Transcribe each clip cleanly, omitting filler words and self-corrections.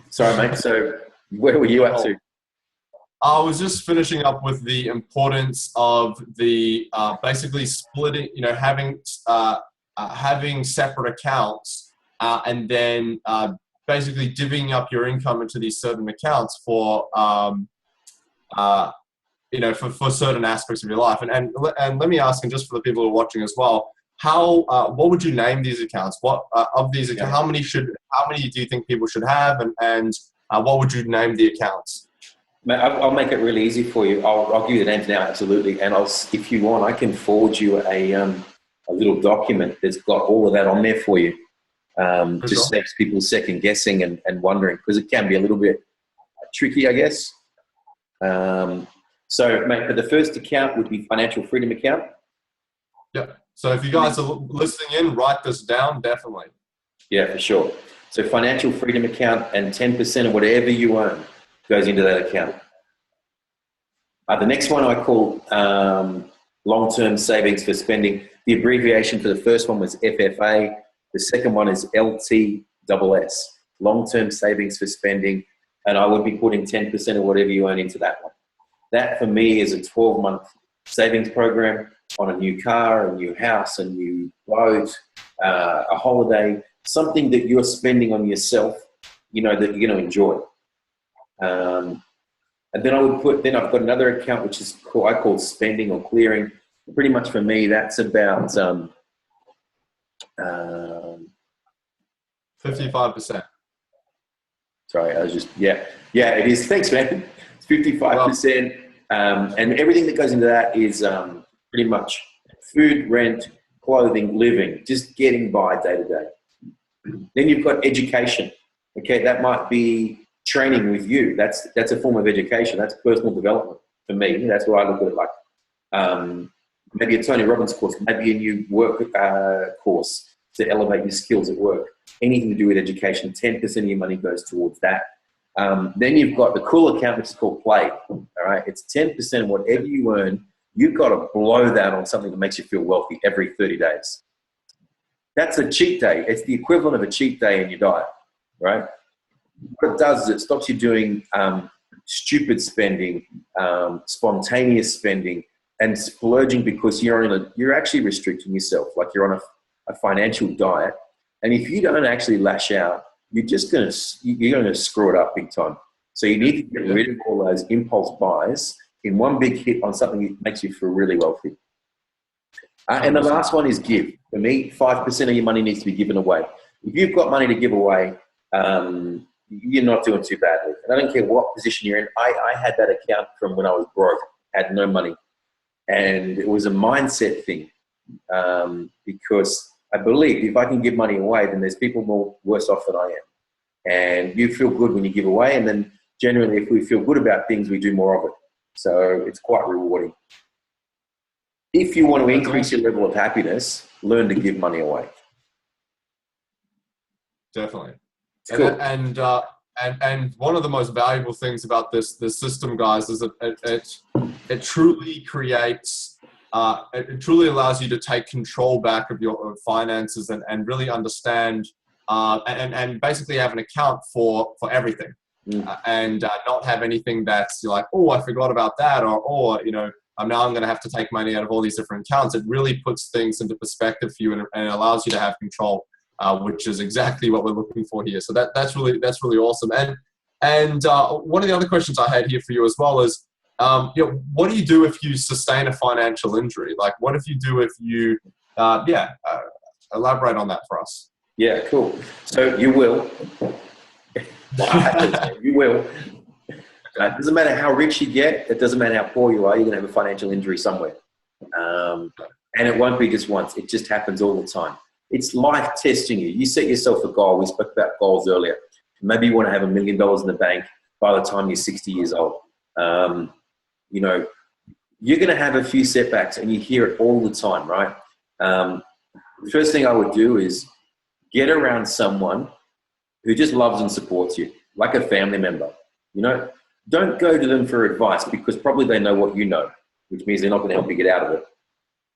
Sorry, mate. So where were you up to? I was just finishing up with the importance of the basically splitting, having separate accounts and then basically divvying up your income into these certain accounts for, for certain aspects of your life. And let me ask, and just for the people who are watching as well, what would you name these accounts? What of these accounts? How many do you think people should have, and what would you name the accounts? Mate, I'll make it really easy for you. I'll give you the names now, absolutely. And if you want, I can forward you a little document that's got all of that on there for you. Just saves people second guessing and wondering, because it can be a little bit tricky, I guess. So, mate, but the first account would be financial freedom account. Yeah. So if you guys are listening in, write this down, definitely. Yeah, for sure. So financial freedom account, and 10% of whatever you earn goes into that account. The next one I call long-term savings for spending. The abbreviation for the first one was FFA. The second one is LTSS, long-term savings for spending. And I would be putting 10% of whatever you earn into that one. That for me is a 12-month savings program on a new car, a new house, a new boat, a holiday, something that you're spending on yourself, that you're going to enjoy. And then I've got another account which is I call spending or clearing. Pretty much for me, that's about 55%. Sorry, I was just it is. Thanks, man. It's 55%, and everything that goes into that is pretty much food, rent, clothing, living, just getting by day to day. Then you've got education. Okay, that might be training with you. That's a form of education. That's personal development for me. That's what I look at it like. Maybe a Tony Robbins course, maybe a new work course to elevate your skills at work. Anything to do with education, 10% of your money goes towards that. Then you've got the cool account, which is called play. All right, it's 10% of whatever you earn. You've got to blow that on something that makes you feel wealthy every 30 days. That's a cheat day. It's the equivalent of a cheat day in your diet, right? What it does is it stops you doing stupid spending, spontaneous spending, and splurging because you're actually restricting yourself, like you're on a financial diet. And if you don't actually lash out, you're going to screw it up big time. So you need to get rid of all those impulse buys in one big hit on something that makes you feel really wealthy. And the last one is give. For me, 5% of your money needs to be given away. If you've got money to give away, you're not doing too badly. And I don't care what position you're in. I had that account from when I was broke, had no money. And it was a mindset thing because I believe if I can give money away, then there's people more worse off than I am. And you feel good when you give away. And then generally, if we feel good about things, we do more of it. So it's quite rewarding. If you want to increase your level of happiness, learn to give money away. Definitely. Cool. And one of the most valuable things about this system, guys, is that it truly creates, it truly allows you to take control back of your finances and really understand and basically have an account for everything. And not have anything that's like, oh, I forgot about that, or now I'm going to have to take money out of all these different accounts. It really puts things into perspective for you and it allows you to have control, which is exactly what we're looking for here. So that's really awesome. And one of the other questions I had here for you as well is, what do you do if you sustain a financial injury? Like, what if you do if you, elaborate on that for us. Yeah, cool. So you will. You will. It doesn't matter how rich you get. It doesn't matter how poor you are. You're going to have a financial injury somewhere. And it won't be just once. It just happens all the time. It's life testing you. You set yourself a goal. We spoke about goals earlier. Maybe you want to have $1 million in the bank by the time you're 60 years old. You're going to have a few setbacks and you hear it all the time, right? The first thing I would do is get around someone who just loves and supports you, like a family member. Don't go to them for advice because probably they know what you know, which means they're not going to help you get out of it.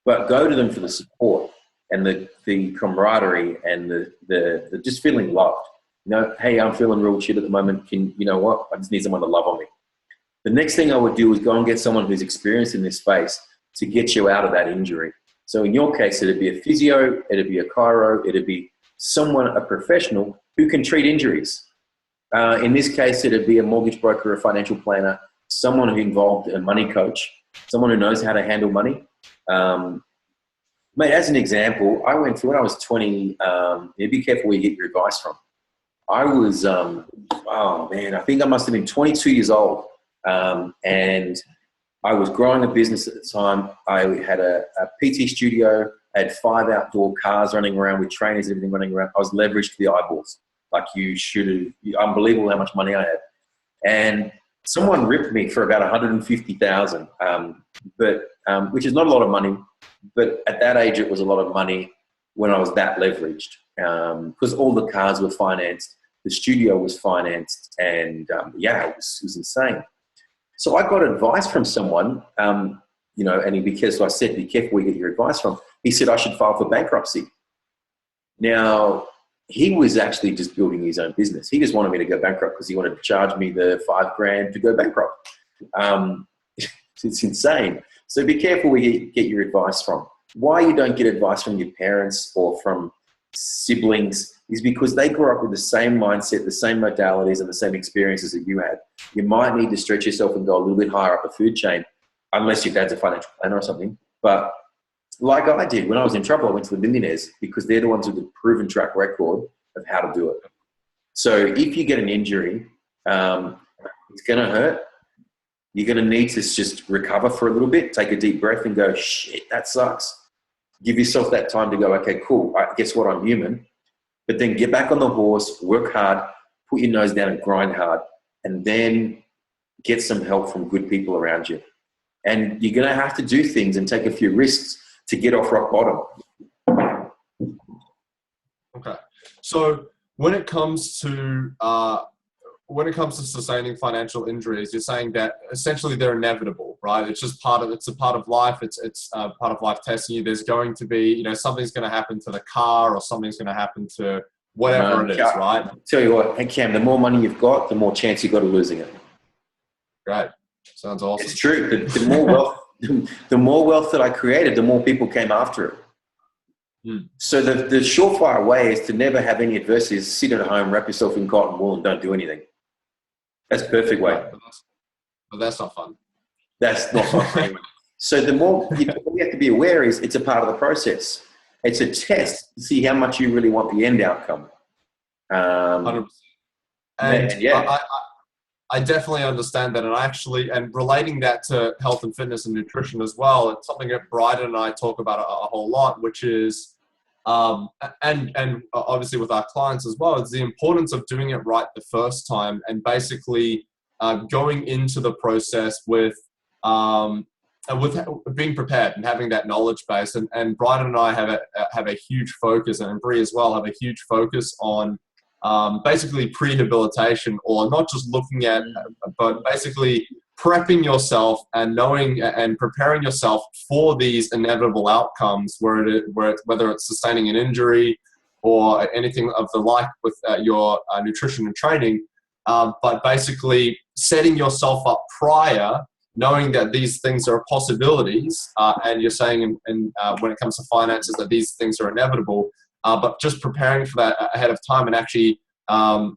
But go to them for the support and the camaraderie and the just feeling loved. Hey, I'm feeling real shit at the moment. You know what? I just need someone to love on me. The next thing I would do is go and get someone who's experienced in this space to get you out of that injury. So in your case, it'd be a physio, it'd be a chiro, it'd be someone, a professional who can treat injuries. In this case, it'd be a mortgage broker, a financial planner, someone who involved a money coach, someone who knows how to handle money. Mate, as an example, I went through when I was 20, be careful where you get your advice from. I was, I think I must have been 22 years old. And I was growing a business at the time. I had a PT studio. I had 5 outdoor cars running around with trainers and everything running around. I was leveraged to the eyeballs. Like you should have, unbelievable how much money I had. And someone ripped me for about 150,000, which is not a lot of money. But at that age, it was a lot of money when I was that leveraged, because all the cars were financed, the studio was financed, and it was insane. So I got advice from someone, and I said, be careful where you get your advice from. He said I should file for bankruptcy. Now, he was actually just building his own business. He just wanted me to go bankrupt because he wanted to charge me the $5,000 to go bankrupt. It's insane. So be careful where you get your advice from. Why you don't get advice from your parents or from siblings is because they grew up with the same mindset, the same modalities, and the same experiences that you had. You might need to stretch yourself and go a little bit higher up the food chain, unless your dad's a financial planner or something. But like I did, when I was in trouble, I went to the millionaires because they're the ones with the proven track record of how to do it. So if you get an injury, it's going to hurt. You're going to need to just recover for a little bit, take a deep breath and go, shit, that sucks. Give yourself that time to go, okay, cool. Guess what? I'm human. But then get back on the horse, work hard, put your nose down and grind hard, and then get some help from good people around you. And you're going to have to do things and take a few risks to get off rock bottom. Okay. So when it comes to sustaining financial injuries, you're saying that essentially they're inevitable, right? It's just it's a part of life. It's part of life testing you. There's going to be, something's going to happen to the car or something's going to happen to whatever it is, right? Tell you what, hey Cam, the more money you've got, the more chance you've got of losing it. Great. Sounds awesome. It's true. The more wealth, the more wealth that I created, the more people came after it. So the surefire way is to never have any adversity, is sit at home, wrap yourself in cotton wool and don't do anything. That's the perfect way. But that's not fun. That's not fun anyway. So what we have to be aware is it's a part of the process. It's a test to see how much you really want the end outcome. 100%. And I definitely understand that. And relating that to health and fitness and nutrition as well, it's something that Bryden and I talk about a whole lot, which is, and obviously with our clients as well, it's the importance of doing it right the first time and basically going into the process with being prepared and having that knowledge base. And Bryden and I have a huge focus, and Bree as well, have a huge focus on basically prehabilitation, or not just looking at, but basically prepping yourself and knowing and preparing yourself for these inevitable outcomes, whether it's sustaining an injury or anything of the like with your nutrition and training, but basically setting yourself up prior, knowing that these things are possibilities, and you're saying when it comes to finances that these things are inevitable, but just preparing for that ahead of time and actually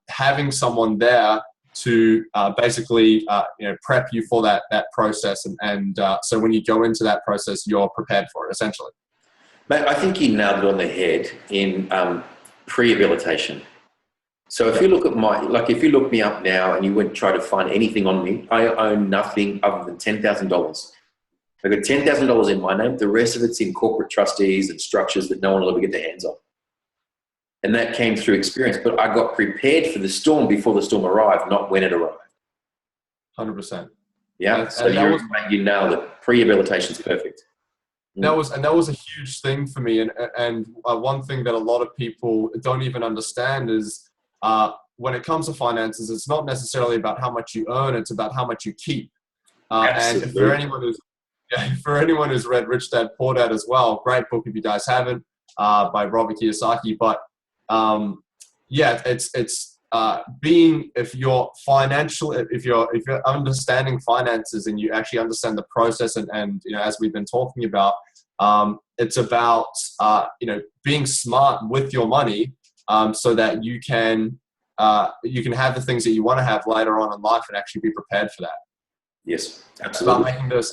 having someone there to basically prep you for that process, and so when you go into that process, you're prepared for it, essentially. Mate, I think you nailed it on the head in prehabilitation. So if you look at if you look me up now and you went try to find anything on me, I own nothing other than $10,000. I've got $10,000 in my name. The rest of it's in corporate trustees and structures that no one will ever get their hands on. And that came through experience. But I got prepared for the storm before the storm arrived, not when it arrived. 100%. Yeah. So you nailed it. Prehabilitation is perfect. That was a huge thing for me. And one thing that a lot of people don't even understand is when it comes to finances, it's not necessarily about how much you earn, it's about how much you keep. And for anyone who's read Rich Dad Poor Dad as well, great book if you guys haven't, by Robert Kiyosaki. But it's if you're understanding finances and you actually understand the process and as we've been talking about, it's about being smart with your money, so that you can have the things that you want to have later on in life and actually be prepared for that. Yes, absolutely. About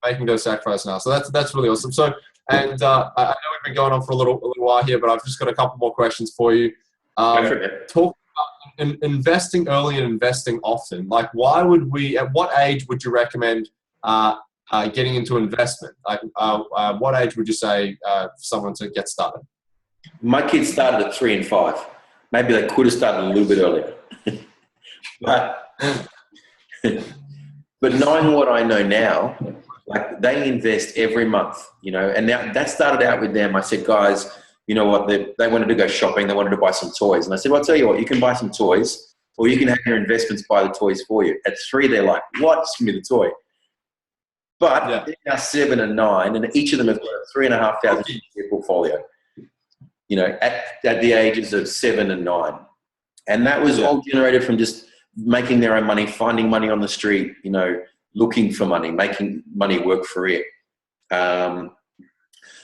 making those sacrifices now. So that's really awesome. So, and I know we've been going on for a little while here, but I've just got a couple more questions for you. Talk about investing early and investing often. Like, at what age would you recommend getting into investment? Like, what age would you say for someone to get started? My kids started at 3 and 5. Maybe they could have started a little bit earlier. But knowing what I know now, like, they invest every month, and now that started out with them. I said, guys, you know what? They wanted to go shopping. They wanted to buy some toys. And I said, well, I'll tell you what, you can buy some toys, or you can have your investments buy the toys for you. At 3, they're like, what? Just give me the toy. But they're now 7 and 9, and each of them have got a $3,500 portfolio, at the ages of 7 and 9. And that was all generated from just making their own money, finding money on the street, looking for money, making money work for it.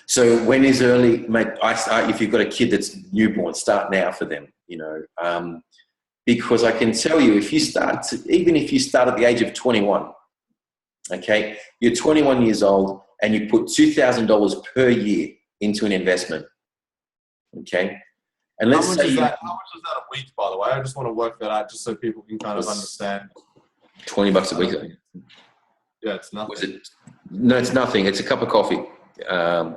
So when is early, mate, if you've got a kid that's newborn, start now for them, because I can tell you, even if you start at the age of 21, okay, you're 21 years old and you put $2,000 per year into an investment, okay? And let's say how much is that a week, by the way? I just want to work that out just so people can kind of understand. $20 a week. Yeah, it's nothing. No, it's nothing. It's a cup of coffee. $2,000.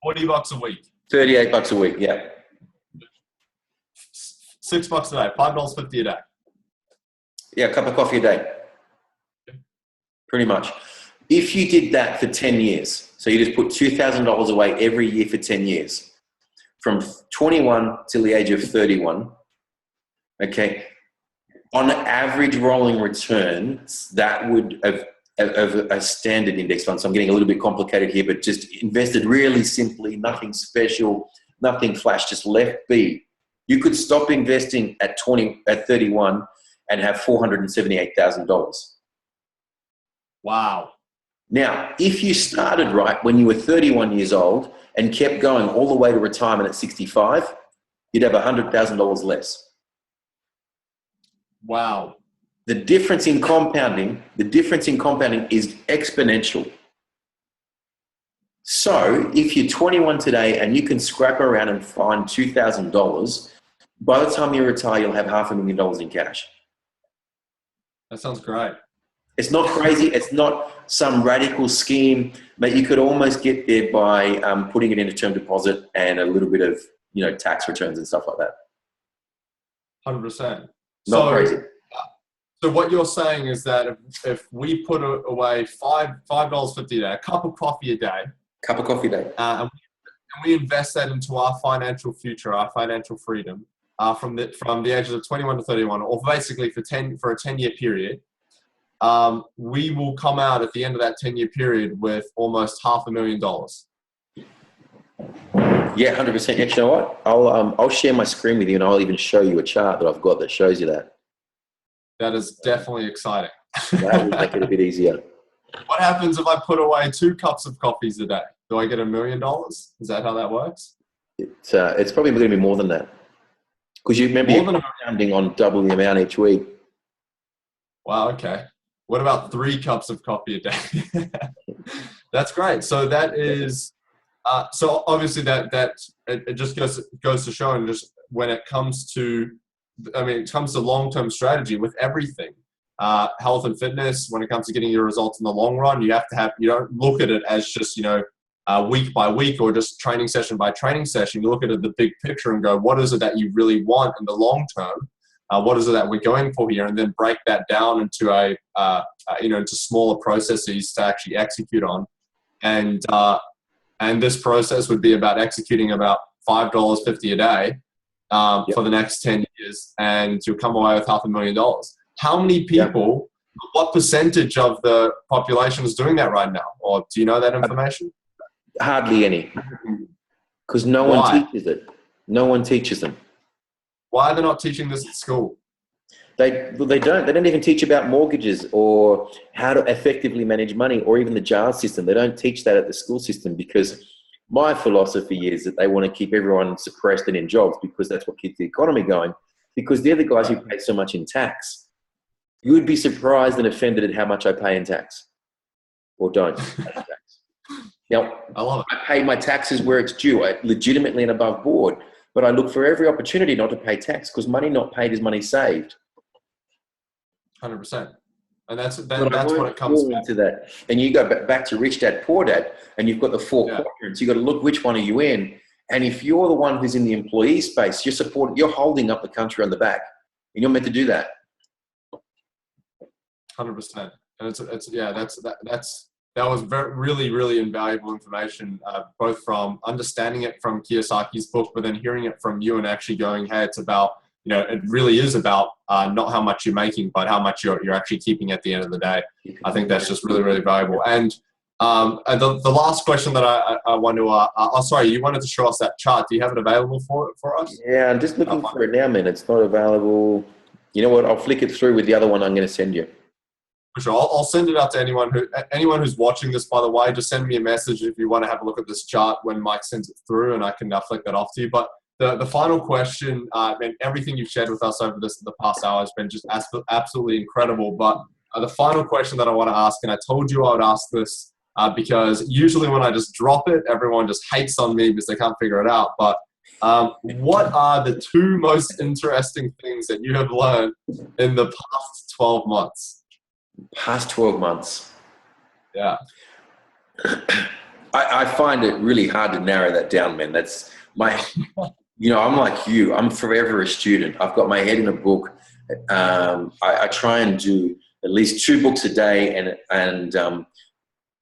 $40 a week. $38 a week. Yeah. $6 a day. $5.50 a day. Yeah, a cup of coffee a day. Pretty much. If you did that for 10 years, so you just put $2,000 away every year for 10 years, from 21 till the age of 31, okay, on average rolling returns, that would have a standard index fund. So I'm getting a little bit complicated here, but just invested really simply, nothing special, nothing flash, just left be. You could stop investing at 31 and have $478,000. Wow. Now, if you started right when you were 31 years old and kept going all the way to retirement at 65, you'd have $100,000 less. Wow. The difference in compounding is exponential. So if you're 21 today and you can scrap around and find $2,000, by the time you retire, you'll have $500,000 in cash. That sounds great. It's not crazy. It's not some radical scheme, but you could almost get there by putting it in a term deposit and a little bit of, tax returns and stuff like that. 100%. Not crazy. So what you're saying is that if we put away $5.50 a day, a cup of coffee a day, and we invest that into our financial future, our financial freedom, from the ages of 21 to 31, or basically for a 10-year period, we will come out at the end of that 10-year period with almost $500,000. Yeah, 100%. Actually, you know what? I'll share my screen with you, and I'll even show you a chart that I've got that shows you that. That is definitely exciting. That will make it a bit easier. What happens if I put away 2 cups of coffees a day? Do I get $1 million? Is that how that works? It's probably going to be more than that, because you remember you're compounding on double the amount each week. Wow. Okay. What about 3 cups of coffee a day? That's great. So that is, so obviously that it just goes to show, and just when it comes to, it comes to long-term strategy with everything, health and fitness. When it comes to getting your results in the long run, you don't look at it as just, week by week or just training session by training session. You look at it, the big picture, and go, what is it that you really want in the long term? What is it that we're going for here? And then break that down into into smaller processes to actually execute on. And this process would be about executing about $5.50 a day for the next 10 years, and you'll come away with $500,000. How many people, what percentage of the population is doing that right now? Or do you know that information? Hardly any, because no one teaches it. No one teaches them. Why are they not teaching this at school? They don't even teach about mortgages or how to effectively manage money or even the JAR system. They don't teach that at the school system, because my philosophy is that they want to keep everyone suppressed and in jobs, because that's what keeps the economy going, because they're the guys who pay so much in tax. You would be surprised and offended at how much I pay in tax or don't pay tax. Now, I love it. I pay my taxes where it's due, legitimately and above board, but I look for every opportunity not to pay tax, because money not paid is money saved. 100%. And that's what it comes fall into that. And you go back to Rich Dad, Poor Dad, and you've got the four quadrants. You've got to look which one are you in. And if you're the one who's in the employee space, you're holding up the country on the back, and you're meant to do that. 100%. And that was really, really invaluable information, both from understanding it from Kiyosaki's book, but then hearing it from you and actually going, hey, it's about, it really is about not how much you're making, but how much you're actually keeping at the end of the day. I think that's just really, really valuable. And the last question that I want to, sorry, you wanted to show us that chart. Do you have it available for us? Yeah, I'm just looking for it now, man. It's not available. You know what? I'll flick it through with the other one I'm going to send you. For sure. I'll send it out to anyone who's watching this, by the way. Just send me a message if you want to have a look at this chart when Mike sends it through, and I can flick that off to you. But the final question, and everything you've shared with us over the past hour has been just absolutely incredible. But the final question that I want to ask, and I told you I would ask this because usually when I just drop it, everyone just hates on me because they can't figure it out. But what are the two most interesting things that you have learned in the past 12 months? Past 12 months. Yeah. I find it really hard to narrow that down, man. That's my... I'm like you. I'm forever a student. I've got my head in a book. I try and do at least 2 books a day and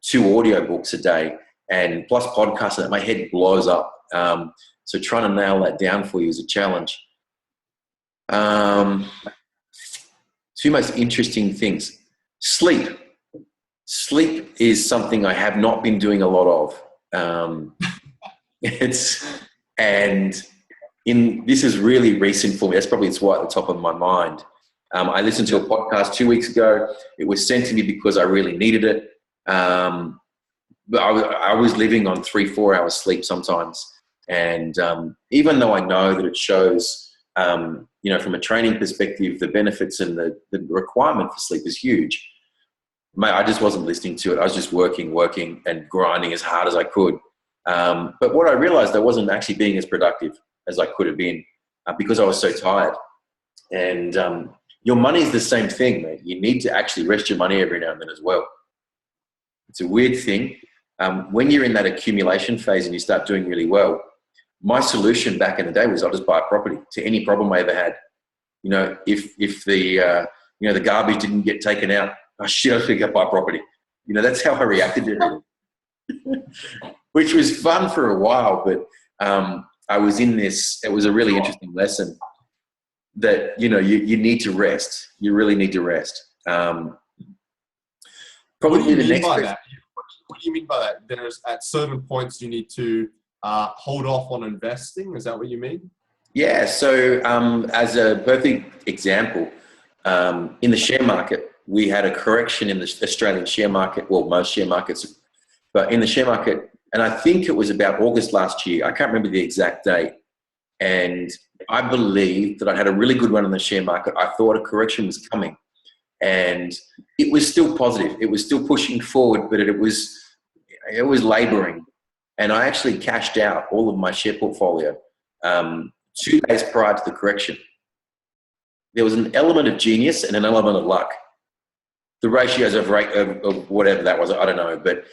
2 audio books a day, and plus podcasts. And my head blows up. So trying to nail that down for you is a challenge. 2 most interesting things. Sleep. Sleep is something I have not been doing a lot of. This is really recent for me. That's probably why at the top of my mind. I listened to a podcast 2 weeks ago. It was sent to me because I really needed it. But I was living on 3-4 hours sleep sometimes. And even though I know that it shows, from a training perspective, the benefits and the requirement for sleep is huge. I just wasn't listening to it. I was just working and grinding as hard as I could. But what I realized, I wasn't actually being as productive as I could have been because I was so tired. And your money is the same thing, mate. You need to actually rest your money every now and then as well. It's a weird thing. When you're in that accumulation phase and you start doing really well, my solution back in the day was I'll just buy a property to any problem I ever had. If the garbage didn't get taken out, oh shit, I think I buy a property. That's how I reacted to it. Which was fun for a while, but I was in this. It was a really interesting lesson that you need to rest. You really need to rest. What do you mean by that? What do you mean by that? There's at certain points you need to hold off on investing. Is that what you mean? Yeah. So as a perfect example, in the share market, we had a correction in the Australian share market. Well, most share markets, but in the share market. And I think it was about August last year. I can't remember the exact date. And I believed that I had a really good run in the share market. I thought a correction was coming. And it was still positive. It was still pushing forward, but it was laboring. And I actually cashed out all of my share portfolio 2 days prior to the correction. There was an element of genius and an element of luck. The ratios of whatever that was, I don't know. But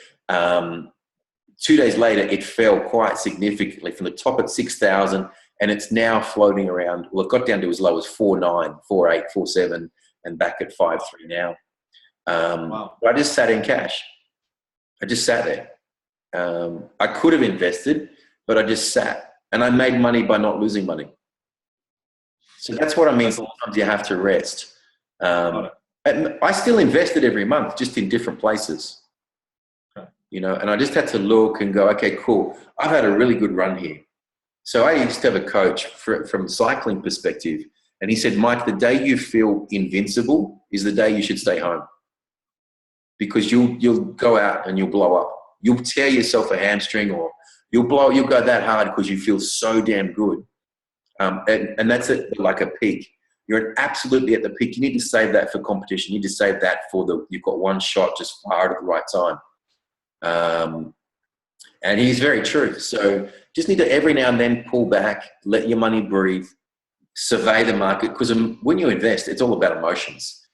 2 days later, it fell quite significantly from the top at 6,000, and it's now floating around. Well, it got down to as low as 4.9, 4.8, 4.7, and back at 5.3 now. Wow. I just sat in cash. I just sat there. I could have invested, but I just sat, and I made money by not losing money. So that's what I mean. Sometimes you have to rest. And I still invested every month, just in different places. And I just had to look and go, okay, cool. I've had a really good run here. So I used to have a coach from cycling perspective, and he said, Mike, the day you feel invincible is the day you should stay home, because you'll go out and you'll blow up. You'll tear yourself a hamstring, or you'll go that hard because you feel so damn good. And that's like a peak. You're absolutely at the peak. You need to save that for competition. You need to save that for you've got one shot, just fired at the right time. And he's very true. So just need to every now and then pull back, let your money breathe, survey the market. Because when you invest, it's all about emotions.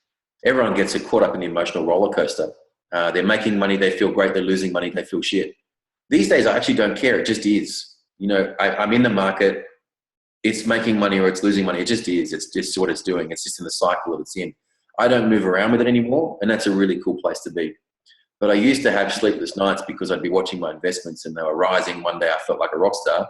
Everyone gets caught up in the emotional roller coaster. They're making money, they feel great. They're losing money, they feel shit. These days, I actually don't care. It just is. I'm in the market. It's making money or it's losing money. It just is. It's just what it's doing. It's just in the cycle that it's in. I don't move around with it anymore, and that's a really cool place to be. But I used to have sleepless nights because I'd be watching my investments and they were rising. One day I felt like a rock star.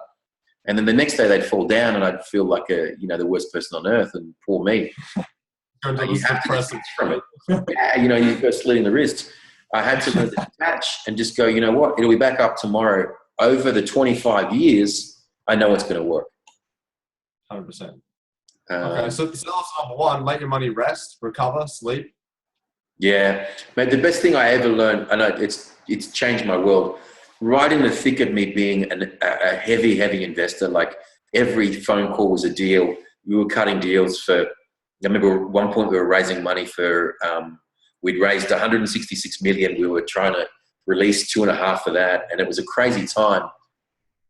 And then the next day they'd fall down and I'd feel like the worst person on earth, and poor me. You have to detach from it. Yeah, you go slitting the wrist. I had to learn to detach and just go, you know what? It'll be back up tomorrow. Over the 25 years, I know it's going to work. 100%. Okay, so that's number one, let your money rest, recover, sleep. Yeah, mate, the best thing I ever learned, and it's changed my world, right in the thick of me being a heavy investor. Like every phone call was a deal. We were cutting deals I remember at one point we were raising money for, we'd raised 166 million. We were trying to release 2.5 for that. And it was a crazy time.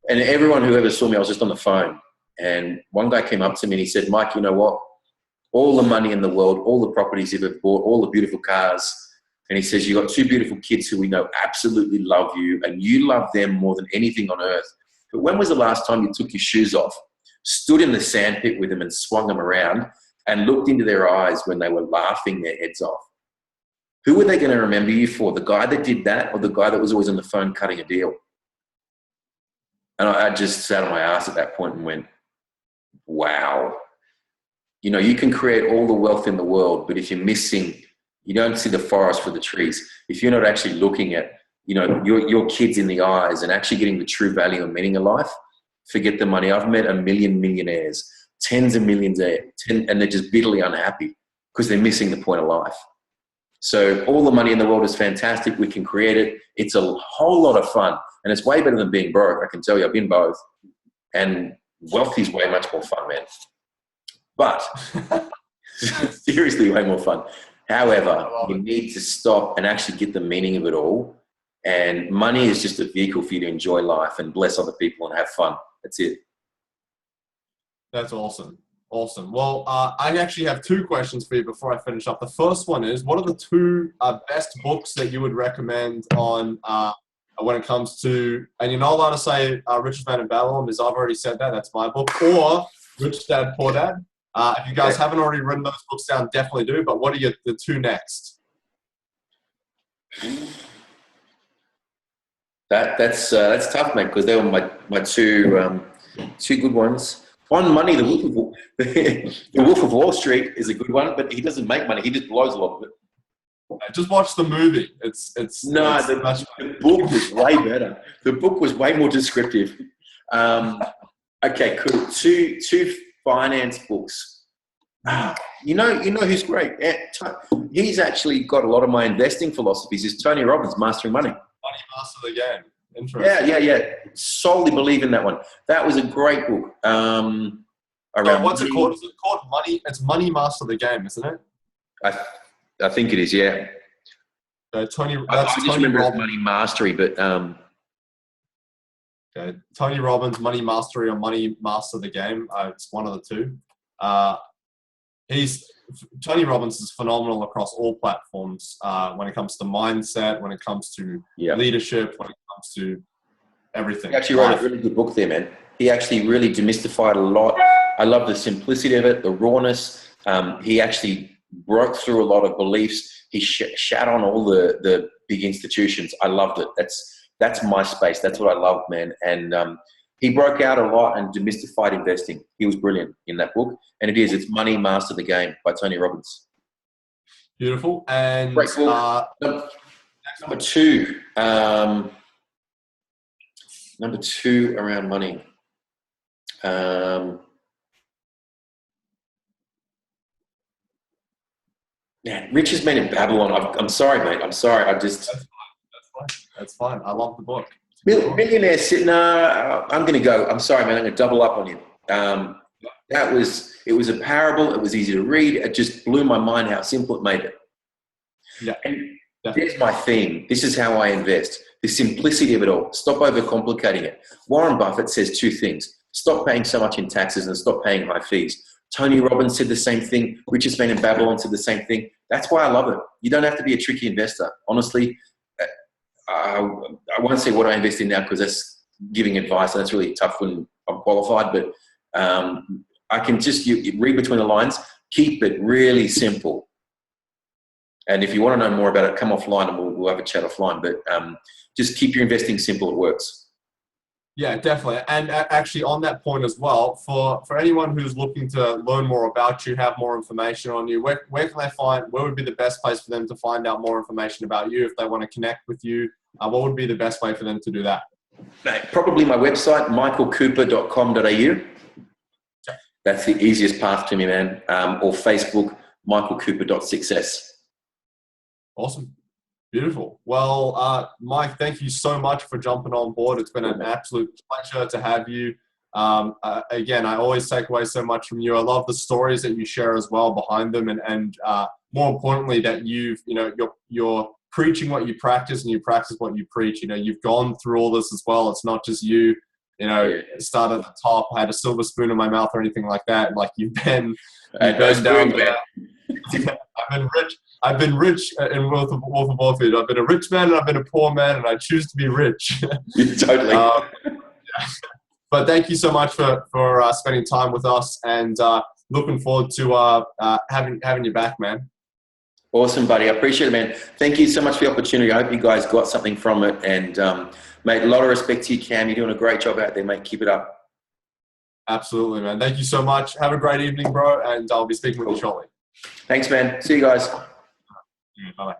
And everyone who ever saw me, I was just on the phone. And one guy came up to me and he said, Mike, you know what? All the money in the world, all the properties you've ever bought, all the beautiful cars. And he says, you've got 2 beautiful kids who we know absolutely love you, and you love them more than anything on earth. But when was the last time you took your shoes off, stood in the sandpit with them and swung them around and looked into their eyes when they were laughing their heads off? Who were they going to remember you for? The guy that did that, or the guy that was always on the phone cutting a deal? And I just sat on my ass at that point and went, wow. You can create all the wealth in the world, but if you're missing, you don't see the forest for the trees. If you're not actually looking at, your kids in the eyes and actually getting the true value and meaning of life, forget the money. I've met a million millionaires, tens of millions, and they're just bitterly unhappy because they're missing the point of life. So all the money in the world is fantastic. We can create it. It's a whole lot of fun, and it's way better than being broke. I can tell you, I've been both, and wealthy is way much more fun, man. But seriously, way more fun. However, you need to stop and actually get the meaning of it all. And money is just a vehicle for you to enjoy life and bless other people and have fun. That's it. That's awesome. Awesome. Well, I actually have 2 questions for you before I finish up. The first one is, what are the 2 best books that you would recommend on when it comes to, and you're not allowed to say Richest Man in Babylon, because I've already said that. That's my book. Or Rich Dad, Poor Dad. If you guys haven't already written those books down, definitely do. But what are the 2 next? That's tough, mate, because they were my 2 good ones. On money, the Wolf of Wall Street is a good one, but he doesn't make money. He just blows a lot of it. Just watch the movie. The book was way better. The book was way more descriptive. Okay, cool. Two finance books. You know who's great? He's actually got a lot of my investing philosophies. Is Tony Robbins, Mastering Money. Money Master the Game. Interesting. Yeah. Solely believe in that one. That was a great book. What's it called? Is it called Money? It's Money Master the Game, isn't it? I think it is. Yeah. I just remember Robbins. Money Mastery, but okay. Tony Robbins, Money Mastery, or Money Master the Game. It's one of the 2. Tony Robbins is phenomenal across all platforms when it comes to mindset, when it comes to leadership, when it comes to everything. He actually wrote a really good book there, man. He actually really demystified a lot. I love the simplicity of it, the rawness. He actually broke through a lot of beliefs. He shat on all the big institutions. I loved it. That's my space. That's what I love, man. And he broke out a lot and demystified investing. He was brilliant in that book. And it's Money Master the Game by Tony Robbins. Beautiful. And great book. Number 2. Number 2 around money. Man, Richest Man in Babylon. I'm sorry, mate. I'm sorry. That's fine. I love the book. Millionaire sitting. I'm going to go. I'm sorry, man. I'm going to double up on you. It was a parable. It was easy to read. It just blew my mind how simple it made it. Yeah. And there's my theme. This is how I invest. The simplicity of it all. Stop overcomplicating it. Warren Buffett says two things. Stop paying so much in taxes and stop paying high fees. Tony Robbins said the same thing. Richest Man in Babylon said the same thing. That's why I love it. You don't have to be a tricky investor. Honestly, I won't say what I invest in now because that's giving advice and that's really tough when I'm qualified. But I can just you read between the lines. Keep it really simple. And if you want to know more about it, come offline and we'll have a chat offline. But just keep your investing simple. It works. Yeah, definitely. And actually on that point as well, for anyone who's looking to learn more about you, have more information on you, where can they where would be the best place for them to find out more information about you if they want to connect with you? What would be the best way for them to do that? Probably my website, michaelcooper.com.au. That's the easiest path to me, man. Or Facebook, michaelcooper.success. Awesome. Beautiful. Well, Mike, thank you so much for jumping on board. It's been an absolute pleasure to have you. Again, I always take away so much from you. I love the stories that you share as well behind them, and more importantly, that you're preaching what you practice and you practice what you preach. You've gone through all this as well. It's not just you. Start at the top, had a silver spoon in my mouth or anything like that. Like you've been down there. I've been rich in Wolf of Wall Street. I've been a rich man and I've been a poor man, and I choose to be rich. Totally. But thank you so much for spending time with us, and looking forward to having you back, man. Awesome, buddy. I appreciate it, man. Thank you so much for the opportunity. I hope you guys got something from it. And, mate, a lot of respect to you, Cam. You're doing a great job out there, mate. Keep it up. Absolutely, man. Thank you so much. Have a great evening, bro, and I'll be speaking with you shortly. Thanks, man. See you guys. Bye-bye.